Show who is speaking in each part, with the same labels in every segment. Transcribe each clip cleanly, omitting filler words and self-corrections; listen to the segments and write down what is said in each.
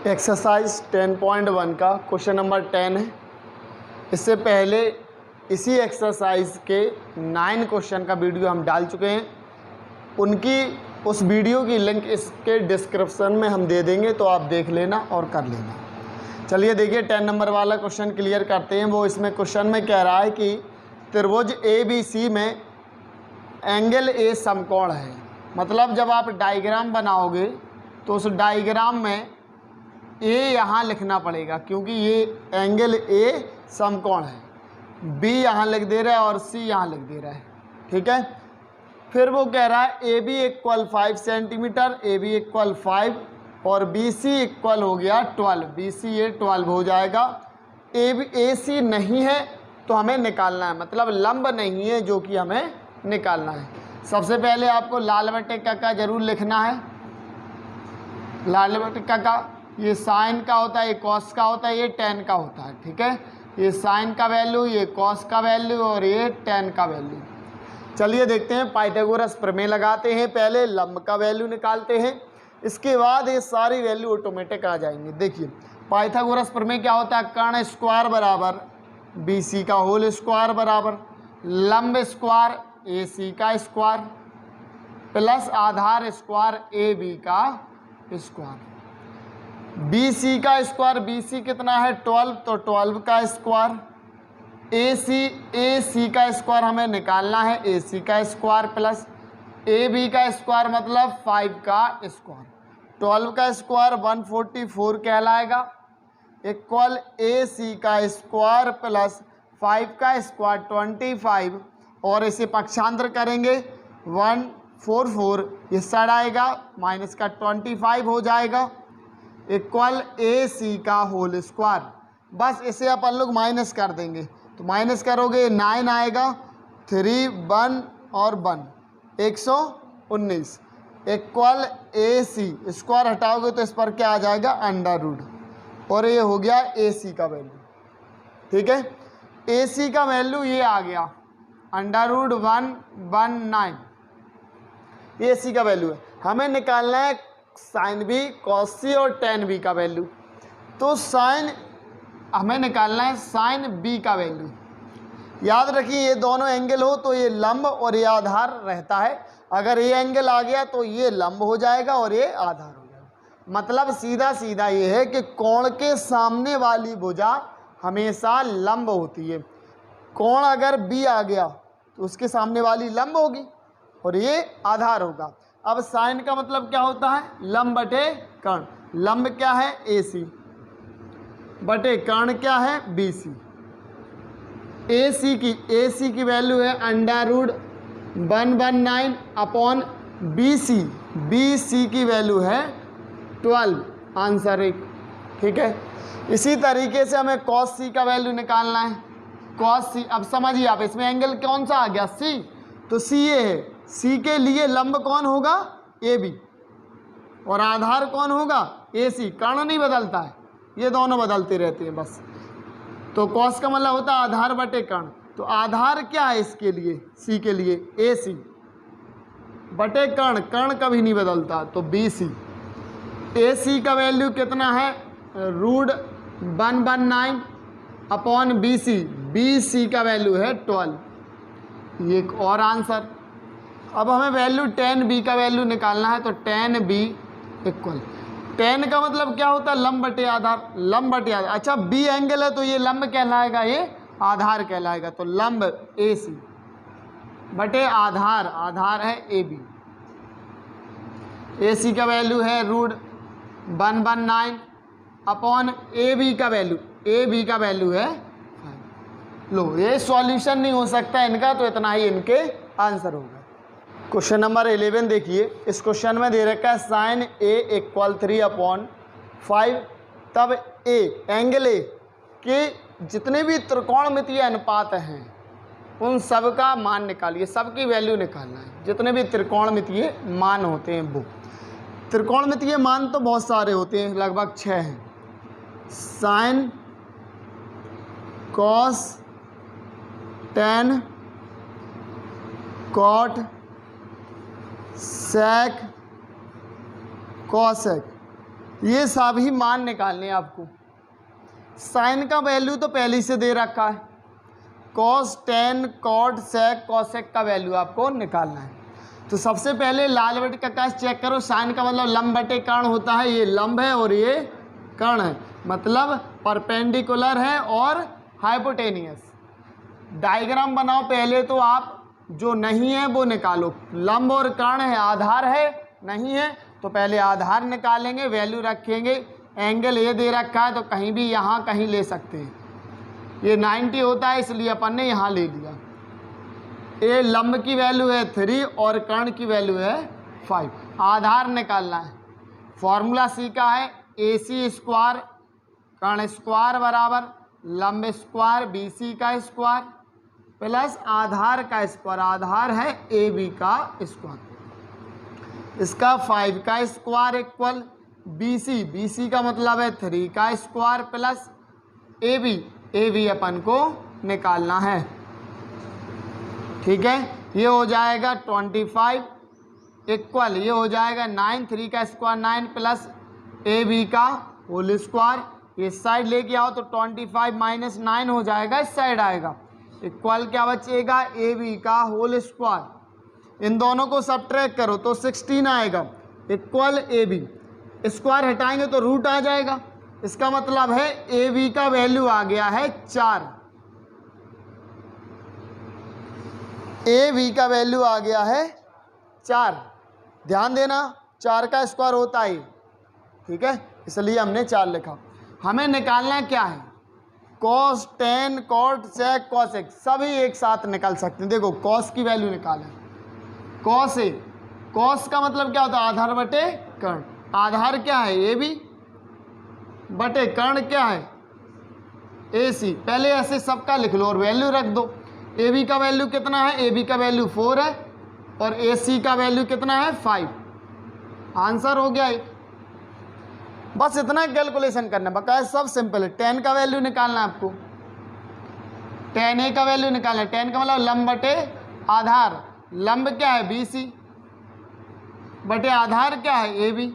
Speaker 1: Exercise 10.1 का question number 10 है। इससे पहले इसी एक्सरसाइज के 9 क्वेश्चन का वीडियो हम डाल चुके हैं। उनकी उस वीडियो की लिंक इसके डिस्क्रिप्शन में हम दे देंगे, तो आप देख लेना और कर लेना। चलिए देखिए 10 नंबर वाला क्वेश्चन क्लियर करते हैं। वो इसमें क्वेश्चन में कह रहा है कि त्रिभुज ABC में एंगल A समकोण है। मतलब जब आप डायग्राम बनाओगे तो उस डायग्राम में A यहाँ लिखना पड़ेगा, क्योंकि ये एंगल A समकोण है। B यहाँ लिख दे रहा है और C यहाँ लिख दे रहा है, ठीक है। फिर वो कह रहा है AB equal 5 centimetre, AB equal 5 और BC इक्वल हो गया 12। BC ये 12 हो जाएगा। AC नहीं है तो हमें निकालना है, मतलब लंब नहीं है जो कि हमें निकालना है। सबसे पहले आपको लाल बटे का जरूर लिखना है। लाल बटे का ये साइन का होता है, ये कॉस का होता है, ये टेन का होता है, ठीक है। ये साइन का वैल्यू, ये कॉस का वैल्यू और ये टेन का वैल्यू। चलिए देखते हैं, पाइथागोरस प्रमेय लगाते हैं। पहले लंब का वैल्यू निकालते हैं, इसके बाद ये सारी वैल्यू ऑटोमेटिक आ जाएंगे। देखिए पाइथागोरस प्रमेय क्या होता है, कर्ण स्क्वायर बराबर BC का होल स्क्वायर बराबर लंब स्क्वायर AC का स्क्वायर प्लस आधार स्क्वायर AB का स्क्वायर। BC का स्क्वायर, BC कितना है 12, तो 12 का स्क्वायर। AC का स्क्वायर हमें निकालना है, AC का स्क्वायर प्लस AB का स्क्वायर मतलब 5 का स्क्वायर। 12 का स्क्वायर 144 कहलाएगा, इक्वल AC का स्क्वायर प्लस 5 का स्क्वायर 25 और इसे पक्षांतर करेंगे 144, ये साइड आएगा माइनस का 25 हो जाएगा, इक्वल AC का होल स्क्वायर। बस इसे अपन लोग माइनस कर देंगे, तो माइनस करोगे 9 आएगा, 3 1 और 1 119 इक्वल AC स्क्वायर हटाओगे तो इस पर क्या आ जाएगा अंडर रूट, और ये हो गया AC का वैल्यू, ठीक है। AC का वैल्यू ये आ गया अंडर रूट 119, AC का वैल्यू है। हमें निकालना है साइन B, कॉस C और टेन B का वैल्यू। तो साइन हमें निकालना है साइन B का वैल्यू। याद रखिए ये दोनों एंगल हो तो ये लंब और ये आधार रहता है। अगर ये एंगल आ गया तो ये लंब हो जाएगा और ये आधार हो जाएगा। मतलब सीधा सीधा ये है कि कोण के सामने वाली भुजा हमेशा लंब होती है। कोण अगर B आ गया तो उसके सामने वाली लंब होगी और ये आधार होगा। अब साइन का मतलब क्या होता है, लंब बटे कर्ण। लंब क्या है AC बटे कर्ण क्या है BC। AC की वैल्यू है अंडर रूट 119 अपॉन BC की वैल्यू है 12, आंसर एक, ठीक है। इसी तरीके से हमें cos C का वैल्यू निकालना है। cos C, अब समझिए आप, इसमें एंगल कौन सा आ गया C, तो C ये है। C के लिए लंब कौन होगा AB और आधार कौन होगा AC। कर्ण नहीं बदलता है, ये दोनों बदलते रहते हैं बस। तो cos का मतलब होता है आधार बटे कर्ण। तो आधार क्या है इसके लिए, C के लिए AC बटे कर्ण, कर्ण कभी नहीं बदलता, तो BC। AC का वैल्यू कितना है रूट 119 अपॉन BC का वैल्यू है 12, ये एक और आंसर। अब हमें वैल्यू 10B का वैल्यू निकालना है, तो 10B इक्वल, 10 का मतलब क्या होता है लंब बटे आधार, लंब बटे आधार। अच्छा B एंगल है तो ये लंब कहलाएगा, ये आधार कहलाएगा, तो लंब AC बटे आधार, आधार है AB। AC का वैल्यू है रूट 119 अपॉन AB का वैल्यू है 5। लो ये सॉल्यूशन नहीं हो सकता इनका, तो इतना ही इनके आंसर होगा। क्वेश्चन नंबर 11 देखिए। इस क्वेश्चन में दे रखा है साइन A इक्वल 3/5। तब A एंगल A के जितने भी त्रिकोणमितीय अनुपात हैं उन सब का मान निकालिए, सबकी वैल्यू निकालना है। जितने भी त्रिकोणमितीय मान होते हैं वो, त्रिकोणमितीय मान तो बहुत सारे होते हैं, लगभग 6 हैं। साइन, कॉस, टेन, कॉट, सेक, कॉसेक, ये सभी मान निकालने हैं आपको। साइन का वैल्यू तो पहले से दे रखा है, कॉस, टेन, कॉट, सेक, कॉसेक का वैल्यू आपको निकालना है। तो सबसे पहले लाल बटे का चेक करो। साइन का मतलब लंब बटे कर्ण होता है, ये लंब है और ये कर्ण है, मतलब परपेंडिकुलर है और हाइपोटेनियस। डायग्राम बनाओ पहले तो आप, जो नहीं है वो निकालो। लंब और कर्ण है, आधार है नहीं है तो पहले आधार निकालेंगे, वैल्यू रखेंगे। एंगल ये दे रखा है तो कहीं भी यहाँ कहीं ले सकते हैं। ये 90 होता है इसलिए अपन ने यहाँ ले लिया। ये लंब की वैल्यू है 3 और कर्ण की वैल्यू है 5। आधार निकालना है। फॉर्मूला सीखा है, AC स्क्वायर कर्ण स्क्वायर बराबर लंब स्क्वायर BC का स्क्वायर प्लस आधार का स्क्वायर। आधार है AB का स्क्वायर, इसका 5 का स्क्वायर इक्वल BC का मतलब है 3 का स्क्वायर प्लस AB अपन को निकालना है। ठीक है, ये हो जाएगा 25 इक्वल, ये हो जाएगा 9, 3 का स्क्वायर 9 प्लस AB का होल स्क्वायर। इस साइड लेके आओ तो 25 माइनस 9 हो जाएगा, इस साइड आएगा इक्वल क्या बचेगा, AB का होल स्क्वायर। इन दोनों को सब्ट्रैक्ट करो तो 16 आएगा इक्वल AB। स्क्वायर हटाएंगे तो रूट आ जाएगा, इसका मतलब है AB का वैल्यू आ गया है 4। AB का वैल्यू आ गया है 4। ध्यान देना 4 का स्क्वायर होता है, ठीक है, इसलिए हमने 4 लिखा। हमें निकालना क्या है, कॉस, टेन, कॉट, सेक, कॉसेक सभी एक साथ निकल सकते हैं। देखो कॉस की वैल्यू निकालें, कॉस है, कॉस का मतलब क्या होता है, आधार बटे कर्ण। आधार क्या है AB बटे कर्ण क्या है AC। पहले ऐसे सबका लिख लो और वैल्यू रख दो। AB का वैल्यू कितना है, AB का वैल्यू 4 है और AC का वैल्यू कितना है 5। आंसर हो गया। बस इतना कैलकुलेशन करना, बकाया सब सिंपल है। 10 का वैल्यू निकालना है आपको, 10A का वैल्यू निकालना है। 10 का मतलब लंब बटे आधार, लंब क्या है BC बटे आधार क्या है AB।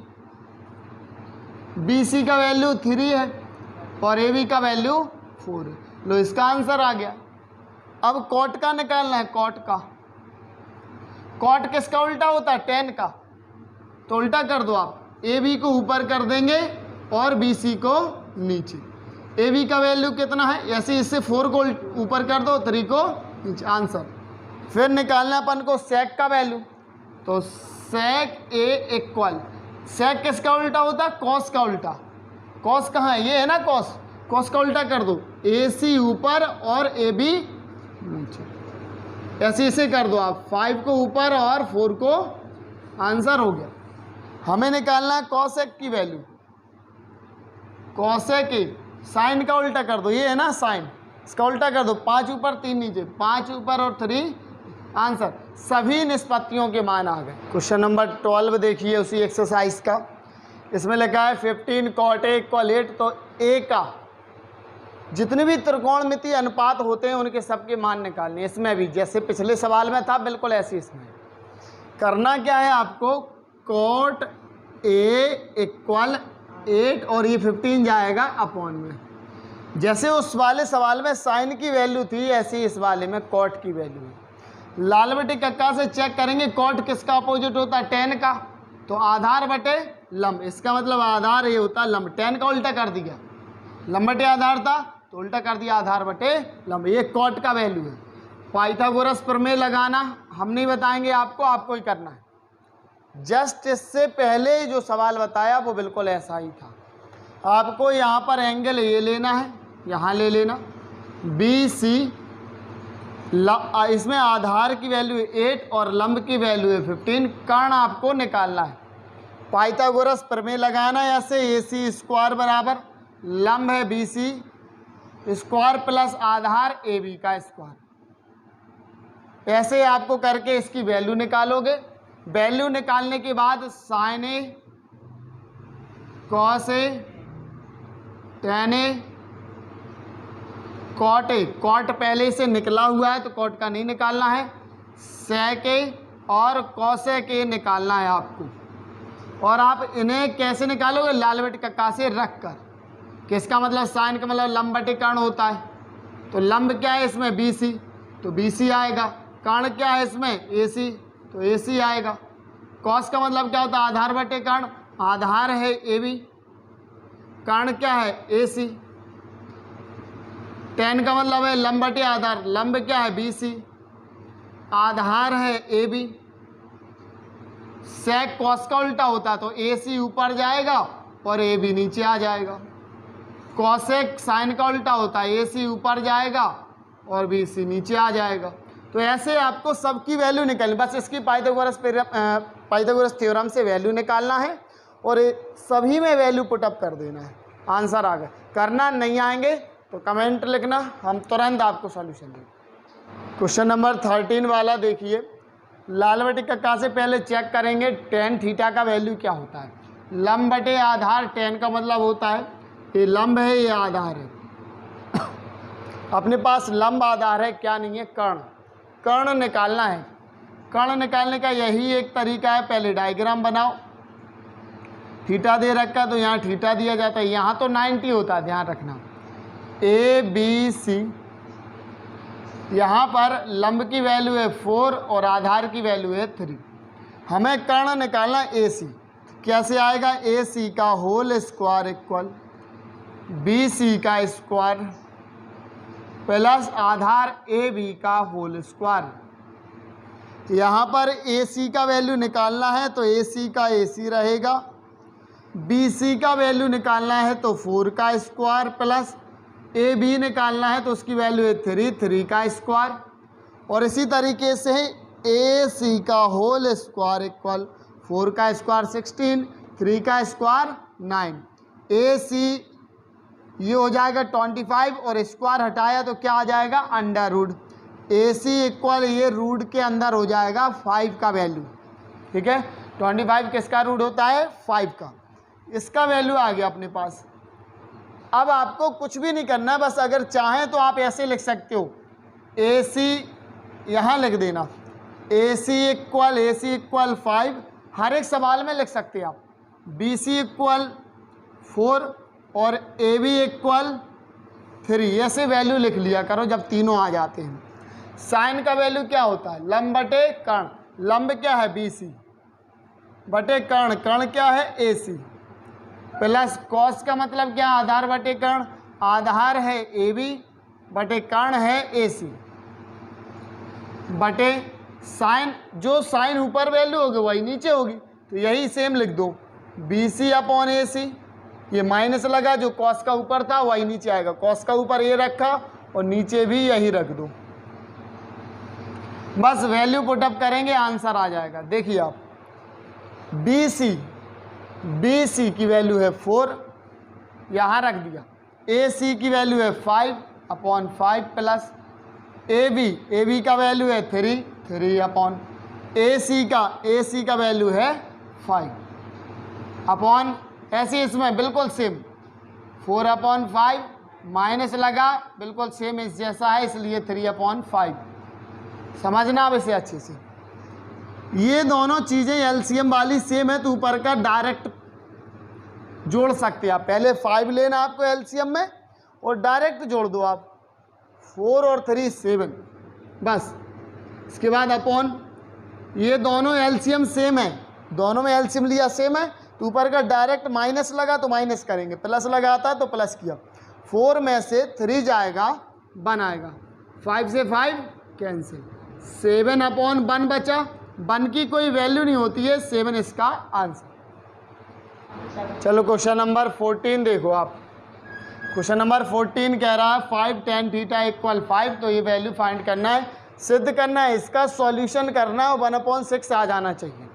Speaker 1: BC का वैल्यू 3 है और AB का वैल्यू 4 है। लो इसका आंसर आ गया। अब कॉट का निकालना है, कॉट का। कॉट किसका उल्टा होता है, 10 का, तो उल्टा कर दो आप। AB को ऊपर कर देंगे और BC को नीचे। AB का वैल्यू कितना है, ऐसे इससे 4 को ऊपर कर दो, 3 को नीचे, आंसर। फिर निकालना अपन को सेक का वैल्यू, तो सेक A इक्वल, सेक किसका उल्टा होता है, कॉस का उल्टा। कॉस कहाँ है, ये है ना कॉस, कॉस का उल्टा कर दो, AC ऊपर और AB नीचे, ऐसे इसे कर दो आप। 5 को ऊपर और 4 को, आंसर हो गया। हमें निकालना है कॉसेक की वैल्यू, कॉसेक ए, साइन का उल्टा कर दो, ये है ना साइन, इसका उल्टा कर दो, 5 ऊपर 3 नीचे, 5 ऊपर और 3, आंसर। सभी निष्पत्तियों के मान आ गए। क्वेश्चन नंबर 12 देखिए उसी एक्सरसाइज का। इसमें लिखा है 15 cot A इक्वल 8। तो A का जितने भी त्रिकोणमितीय अनुपात होते हैं उनके सबके मान निकालने। इसमें भी जैसे पिछले सवाल में था बिल्कुल ऐसे इसमें करना क्या है आपको, cot A इक्वल 8 और ये 15 जाएगा अपॉन में। जैसे उस वाले सवाल में साइन की वैल्यू थी ऐसे इस वाले में कॉट की वैल्यू है। लाल बटे कक्का से चेक करेंगे कॉट किसका अपोजिट होता है, 10 का, तो आधार बटे लंब, इसका मतलब आधार ये होता है लंब। 10 का उल्टा कर दिया, लंब बटे आधार था तो उल्टा कर दिया आधार बटे लंब। ये कॉट का वैल्यू है। पाइथागोरस प्रमेय लगाना हम नहीं बताएंगे आपको, आपको ही करना है। जस्ट इससे पहले जो सवाल बताया वो बिल्कुल ऐसा ही था। आपको यहाँ पर एंगल ये लेना है, यहाँ ले लेना BC, इसमें आधार की वैल्यू 8 और लंब की वैल्यू है 15। कर्ण आपको निकालना है। पाइथागोरस प्रमेय लगाना है ऐसे, AC स्क्वायर बराबर लंब है BC स्क्वायर प्लस आधार AB का स्क्वायर। ऐसे आपको करके इसकी वैल्यू निकालोगे। वैल्यू निकालने के बाद sine A, cos A, tan A, cot A, cot पहले से निकला हुआ है तो कॉट का नहीं निकालना है, सेक A और कॉसेक A निकालना है आपको। और आप इन्हें कैसे निकालोगे, लाल बटे कक्का से रख कर। किसका मतलब, साइन का मतलब लंब बटे कर्ण होता है, तो लंब क्या है इसमें BC, तो BC आएगा। कर्ण क्या है इसमें AC, तो AC आएगा। कॉस का मतलब क्या होता है, आधार बटे कर्ण, आधार है AB, कर्ण क्या है AC। टेन का मतलब है लंब बटे आधार, लंब क्या है BC, आधार है AB। सेक कॉस का उल्टा होता है, तो AC ऊपर जाएगा और AB नीचे आ जाएगा। कॉसेक साइन का उल्टा होता है, AC ऊपर जाएगा और BC नीचे आ जाएगा। तो ऐसे आपको सबकी वैल्यू निकालनी, बस इसकी पाइथागोरस थ्योरम से वैल्यू निकालना है और सभी में वैल्यू पुटअप कर देना है, आंसर आ गया। करना नहीं आएंगे तो कमेंट लिखना, हम तुरंत आपको सॉल्यूशन देंगे। क्वेश्चन नंबर 13 वाला देखिए, लाल बटे कक्का से पहले चेक करेंगे टेन थीटा का वैल्यू क्या होता है। लंब बटे आधार, टेन का मतलब होता है ये लंब है ये आधार है। अपने पास लंब आधार है, क्या नहीं है, कर्ण। कर्ण निकालना है, कर्ण निकालने का यही एक तरीका है, पहले डायग्राम बनाओ। थीटा दे रखा तो यहाँ थीटा दिया जाता है, यहाँ तो 90 होता है, ध्यान रखना। ABC, यहाँ पर लंब की वैल्यू है 4 और आधार की वैल्यू है 3। हमें कर्ण निकालना AC, कैसे आएगा, AC का होल स्क्वायर इक्वल BC का स्क्वायर प्लस आधार AB का होल स्क्वायर। यहाँ पर AC का वैल्यू निकालना है तो AC का AC रहेगा, BC का वैल्यू निकालना है तो 4 का स्क्वायर प्लस AB निकालना है तो उसकी वैल्यू है 3 का स्क्वायर। और इसी तरीके से AC का होल स्क्वायर इक्वल 4 का स्क्वायर 16, 3 का स्क्वायर 9। AC ये हो जाएगा 25 और स्क्वायर हटाया तो क्या आ जाएगा, अंडर रूट। AC इक्वल ये रूट के अंदर हो जाएगा 5 का वैल्यू, ठीक है। 25 किसका रूट होता है, 5 का। इसका वैल्यू आ गया अपने पास। अब आपको कुछ भी नहीं करना है, बस अगर चाहें तो आप ऐसे लिख सकते हो, AC यहाँ लिख देना, AC इक्वल 5, हर एक सवाल में लिख सकते हैं आप। BC इक्वल 4 और AB इक्वल 3, ऐसे वैल्यू लिख लिया करो जब तीनों आ जाते हैं। साइन का वैल्यू क्या होता है, लंब बटे कर्ण, लंब क्या है BC बटे कर्ण, कर्ण क्या है AC, प्लस कॉस का मतलब क्या, आधार बटे कर्ण, आधार है AB बटे कर्ण है AC बटे साइन, जो साइन ऊपर वैल्यू होगी वही नीचे होगी, तो यही सेम लिख दो, BC अपॉन AC। ये माइनस लगा, जो कॉस का ऊपर था वही नीचे आएगा, कॉस का ऊपर ये रखा और नीचे भी यही रख दो, बस वैल्यू पुटअप करेंगे, आंसर आ जाएगा। देखिए आप, BC की वैल्यू है 4, यहाँ रख दिया। AC की वैल्यू है 5 अपॉन 5 प्लस AB का वैल्यू है 3 अपॉन AC का वैल्यू है 5 अपॉन, ऐसे इसमें बिल्कुल सेम 4 अपॉन 5 माइनस लगा, बिल्कुल सेम इस जैसा है, इसलिए 3 अपॉन 5। समझना अब इसे अच्छे से, ये दोनों चीज़ें एलसीएम वाली सेम है तो ऊपर का डायरेक्ट जोड़ सकते हैं आप। पहले 5 लेना आपको एलसीएम में और डायरेक्ट जोड़ दो आप, 4 और 3 7, बस। इसके बाद अपॉन, ये दोनों एलसीएम सेम है, दोनों में एलसीएम लिया सेम है तो ऊपर का डायरेक्ट माइनस लगा तो माइनस करेंगे, प्लस लगाता तो प्लस किया, 4 में से 3 जाएगा 1 आएगा, 5 से 5 कैंसिल, 7 अपॉन 1 बचा, 1 की कोई वैल्यू नहीं होती है, 7 इसका आंसर। चलो क्वेश्चन नंबर 14 देखो आप। क्वेश्चन नंबर 14 कह रहा है 5 tan थीटा इक्वल 5, तो ये वैल्यू फाइंड करना है, सिद्ध करना है, इसका सॉल्यूशन करना है, 1/6 आ जाना चाहिए,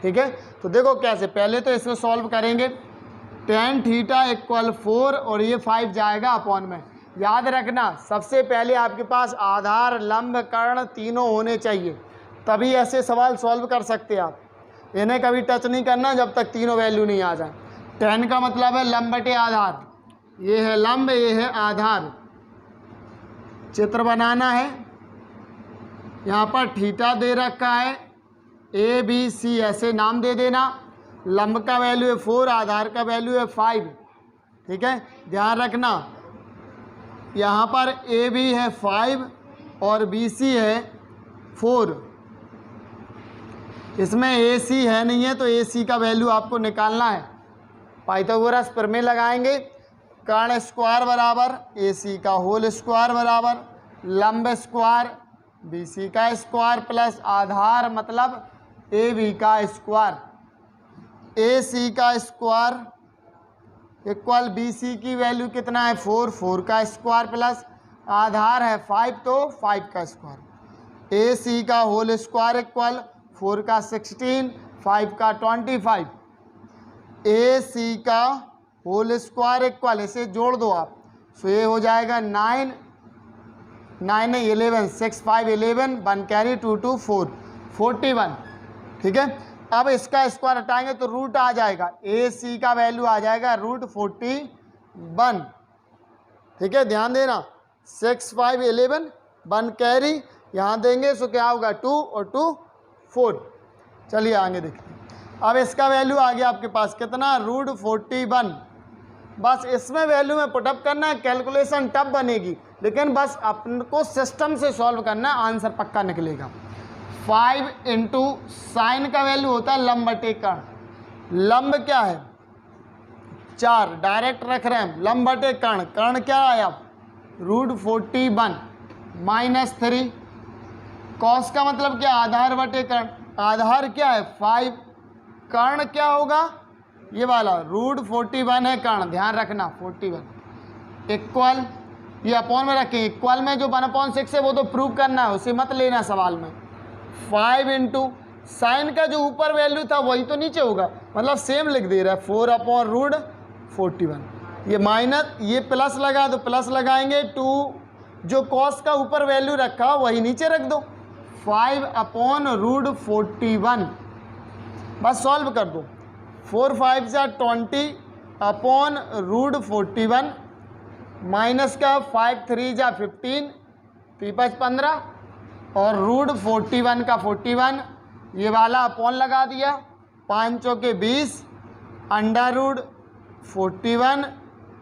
Speaker 1: ठीक है। तो देखो कैसे, पहले तो इसको सॉल्व करेंगे, tan थीटा इक्वल 4 और ये 5 जाएगा अपॉन में। याद रखना, सबसे पहले आपके पास आधार, लंब, कर्ण तीनों होने चाहिए, तभी ऐसे सवाल सॉल्व कर सकते हैं आप। इन्हें कभी टच नहीं करना जब तक तीनों वैल्यू नहीं आ जाए। tan का मतलब है लंब बटे आधार, ये है लंब, ये है आधार। चित्र बनाना है, यहाँ पर थीटा दे रखा है, ABC ऐसे नाम दे देना, लंब का वैल्यू है 4, आधार का वैल्यू है 5। ठीक है, ध्यान रखना यहाँ पर ए बी है 5 और बी सी है 4। इसमें ए सी है नहीं है, तो ए सी का वैल्यू आपको निकालना है। पाइथागोरस प्रमेय लगाएंगे। कर्ण स्क्वायर बराबर ए सी का होल स्क्वायर बराबर लंब स्क्वायर बी सी का स्क्वायर प्लस आधार मतलब ए बी का स्क्वायर। ए सी का स्क्वायर इक्वल बी सी की वैल्यू कितना है 4, 4 का स्क्वायर प्लस आधार है 5 तो 5 का स्क्वायर। ए सी का होल स्क्वायर इक्वल 4 का 16, 5 का 25। ए सी का होल स्क्वायर इक्वल, इसे जोड़ दो आप, सो ये हो जाएगा 9 9 11 6 5 11 1 कैरी 2 2 4 41। ठीक है, अब इसका स्क्वायर हटाएंगे तो रूट आ जाएगा, ए सी का वैल्यू आ जाएगा रूट 41। ठीक है, ध्यान देना 6 5 11 1 कैरी यहाँ देंगे, सो क्या होगा 2 और 2 4। चलिए आगे देखते हैं। अब इसका वैल्यू आ गया आपके पास कितना रूट 41। बस इसमें वैल्यू में पुटअप करना है, कैलकुलेशन टफ बनेगी, लेकिन बस अपन को सिस्टम से सॉल्व करना है, आंसर पक्का निकलेगा। 5 इंटू साइन का वैल्यू होता है लंब बटे कर्ण। लंब क्या है 4, डायरेक्ट रख रहे हैं, लंब बटे कर्ण, कर्ण क्या आया रूट 41 माइनस 3। कॉस का मतलब क्या आधार बटे कर्ण, आधार क्या है 5, कर्ण क्या होगा ये वाला रूट 41 है कर्ण, ध्यान रखना 41 इक्वल, ये अपॉन में रखें, इक्वल में जो 1/6 है वो तो प्रूव करना है, उसे मत लेना सवाल में। 5 इंटू साइन का जो ऊपर वैल्यू था वही तो नीचे होगा, मतलब सेम लिख दे रहा है 4/√41। ये माइनस ये प्लस लगा दो, प्लस लगाएंगे 2, जो कॉस का ऊपर वैल्यू रखा वही नीचे रख दो 5/√41। बस सॉल्व कर दो, 4 5 जा 20/√41 माइनस का 5 3 जा 15 3 5 15 और √41 का 41, ये वाला अपॉन लगा दिया, 5 चौके 20 √41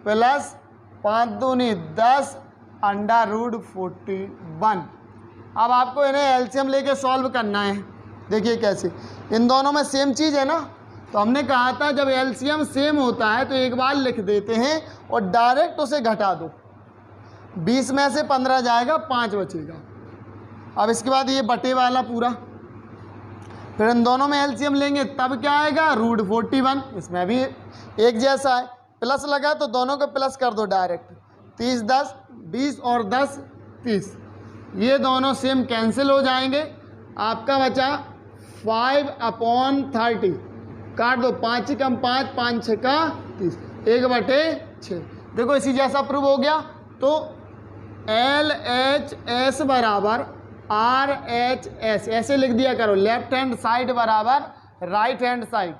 Speaker 1: प्लस 5 दूनी 10 √41। अब आपको इन्हें एलसीएम लेके सॉल्व करना है। देखिए कैसे, इन दोनों में सेम चीज़ है ना, तो हमने कहा था जब एलसीएम सेम होता है तो एक बार लिख देते हैं और डायरेक्ट उसे घटा दो, 20 में से 15 जाएगा 5 बचेगा। अब इसके बाद ये बटे वाला पूरा, फिर इन दोनों में एलसीएम लेंगे तब क्या आएगा √41, इसमें भी एक जैसा है, प्लस लगा तो दोनों को प्लस कर दो डायरेक्ट, 30 10 20 और 10 30, ये दोनों सेम कैंसिल हो जाएंगे, आपका बचा 5/30, काट दो, 5 कम 5 5 6 का 30, 1/6। देखो इसी जैसा प्रूव हो गया। तो LHS बराबर RHS ऐसे लिख दिया करो, लेफ्ट हैंड साइड बराबर राइट हैंड साइड।